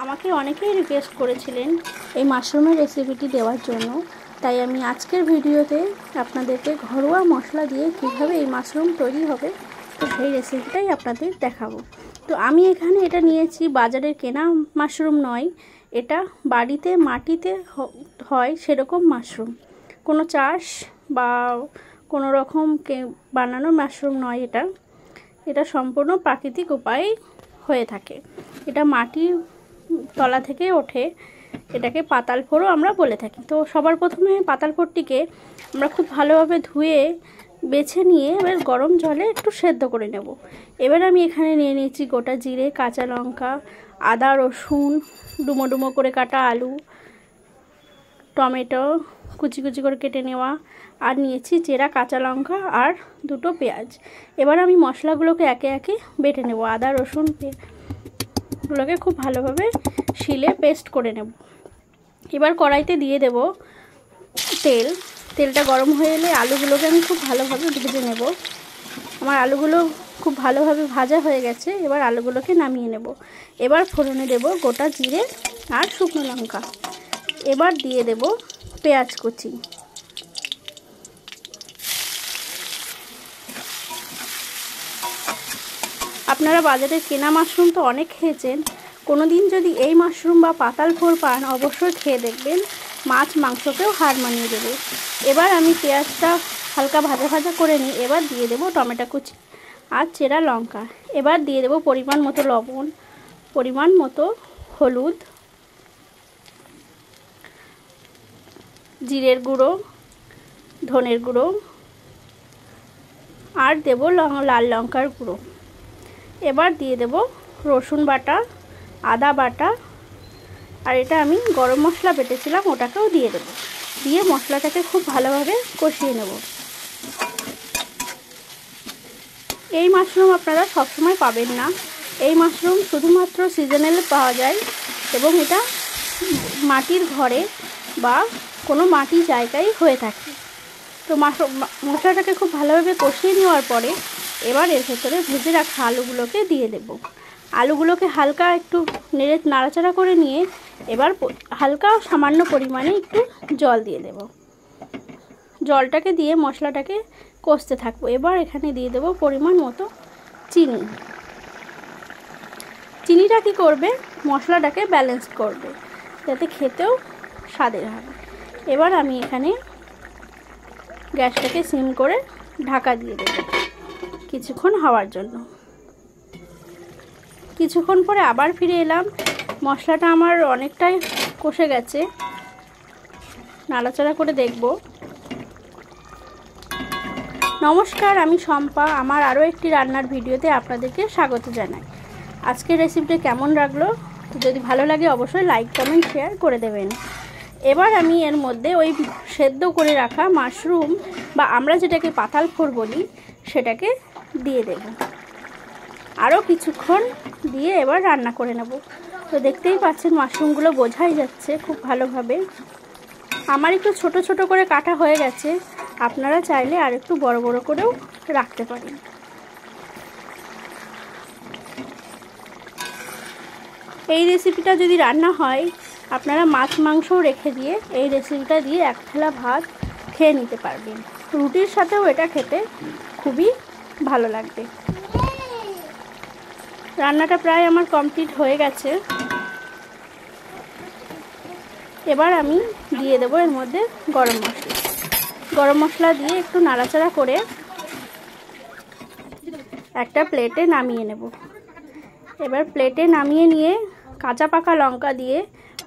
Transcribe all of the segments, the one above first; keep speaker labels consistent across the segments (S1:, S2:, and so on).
S1: আমাকে অনেকেই রিকোয়েস্ট করেছিলেন এই মাশরুমের রেসিপিটি দেওয়ার জন্য, তাই আমি আজকের ভিডিওতে আপনাদেরকে ঘরোয়া মশলা দিয়ে কিভাবে এই মাশরুম তৈরি হবে তো সেই রেসিপিটাই আপনাদের দেখাবো। তো আমি এখানে এটা নিয়েছি, বাজারের কেনা মাশরুম নয়, এটা বাড়িতে মাটিতে হয় সেরকম মাশরুম, কোনো চাষ বা কোনো রকম বানানো মাশরুম নয়। এটা সম্পূর্ণ প্রাকৃতিক উপায়ে হয়ে থাকে। এটা মাটির তলা থেকে ওঠে, এটাকে পাতাল ফোড়ও আমরা বলে থাকি। তো সবার প্রথমে পাতাল ফোড়টিকে আমরা খুব ভালোভাবে ধুয়ে বেছে নিয়ে এবার গরম জলে একটু সেদ্ধ করে নেব। এবার আমি এখানে নিয়ে নিয়েছি গোটা জিরে, কাঁচা লঙ্কা, আদা, রসুন, ডুমো ডুমো করে কাটা আলু, টমেটো কুচি কুচি করে কেটে নেওয়া, আর নিয়েছি চেরা কাঁচা লঙ্কা আর দুটো পেঁয়াজ। এবার আমি মশলাগুলোকে একে একে বেটে নেব। আদা রসুন গুলোকে খুব ভালোভাবে শিলে পেস্ট করে নেব। এবার কড়াইতে দিয়ে দেব তেলটা গরম হয়ে এলে আলুগুলোকে আমি খুব ভালোভাবে ভেজে নেব। আমার আলুগুলো খুব ভালোভাবে ভাজা হয়ে গেছে, এবার আলুগুলোকে নামিয়ে নেব। এবার ফোড়নে দেব গোটা জিরে আর শুকনো লঙ্কা। এবার দিয়ে দেব পেঁয়াজ কুচি। আপনারা বাজারে কেনা মাশরুম তো অনেক খেয়েছেন, কোনো দিন যদি এই মাশরুম বা পাতাল ফোড় পান অবশ্যই খেয়ে দেখবেন, মাছ মাংসকেও হার মানিয়ে দেবে। এবার আমি পেঁয়াজটা হালকা ভাজা ভাজা করে নিই। এবার দিয়ে দেব টমেটো কুচি আর চেরা লঙ্কা। এবার দিয়ে দেব পরিমাণ মতো লবণ, পরিমাণ মতো হলুদ, জিরের গুঁড়ো, ধনের গুঁড়ো, আর দেব লাল লঙ্কার গুঁড়ো। এবার দিয়ে দেব রসুন বাটা, আদা বাটা, আর এটা আমি গরম মশলা বেটেছিলাম ওটাকেও দিয়ে দেব। দিয়ে মশলাটাকে খুব ভালোভাবে কষিয়ে নেব। এই মাশরুম আপনারা সবসময় পাবেন না, এই মাশরুম শুধুমাত্র সিজনালে পাওয়া যায় এবং এটা মাটির ঘরে বা কোনো মাটির জায়গায় হয়ে থাকে। তো মশলাটাকে খুব ভালোভাবে কষিয়ে নেওয়ার পরে এবার এর ভেতরে ভেজে রাখা আলুগুলোকে দিয়ে দেব। আলুগুলোকে হালকা একটু নাড়াচাড়া করে নিয়ে এবার হালকা সামান্য পরিমাণে একটু জল দিয়ে দেব। জলটাকে দিয়ে মশলাটাকে কষতে থাকবো। এবার এখানে দিয়ে দেব পরিমাণ মতো চিনি। চিনিটা কী করবে, মশলাটাকে ব্যালেন্স করবে যাতে খেতেও স্বাদের হয়। এবার আমি এখানে গ্যাসটাকে সিম করে ঢাকা দিয়ে দেব কিছুক্ষণ হওয়ার জন্য। কিছুক্ষণ পরে আবার ফিরে এলাম। মশলাটা আমার অনেকটাই কষে গেছে, নাড়াচাড়া করে দেখব। নমস্কার, আমি শম্পা। আমার আরও একটি রান্নার ভিডিওতে আপনাদেরকে স্বাগত জানাই। আজকের রেসিপিটা কেমন লাগলো, যদি ভালো লাগে অবশ্যই লাইক কমেন্ট শেয়ার করে দেবেন। এবার আমি এর মধ্যে ওই সেদ্ধ করে রাখা মাশরুম বা আমরা যেটাকে পাতাল ফোড় বলি সেটাকে দিয়ে দেব। আরও কিছুক্ষণ দিয়ে এবার রান্না করে নেব। তো দেখতেই পাচ্ছেন মাশরুমগুলো বোঝাই যাচ্ছে খুব ভালোভাবে। আমার একটু ছোট ছোট করে কাটা হয়ে গেছে, আপনারা চাইলে আর একটু বড় বড় করেও রাখতে পারেন। এই রেসিপিটা যদি রান্না হয় আপনারা মাছ মাংসও রেখে দিয়ে এই রেসিপিটা দিয়ে এক থালা ভাত খেয়ে নিতে পারবেন। রুটির সাথেও এটা খেতে খুবই ভালো লাগবে। রান্নাটা প্রায় আমার কমপ্লিট হয়ে গেছে। এবার আমি দিয়ে দেবো এর মধ্যে গরম মশলা দিয়ে একটু নাড়াচাড়া করে একটা প্লেটে নামিয়ে নেব। এবার প্লেটে নামিয়ে নিয়ে কাঁচা পাকা লঙ্কা দিয়ে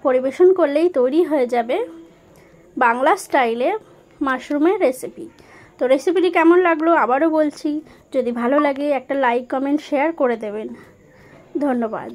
S1: পরিবেশন করলেই তৈরি হয়ে যাবে বাংলা স্টাইলে মাশরুমের রেসিপি। তো রেসিপিটি কেমন লাগলো আবারও বলছি, যদি ভালো লাগে একটা লাইক কমেন্ট শেয়ার করে দেবেন। ধন্যবাদ।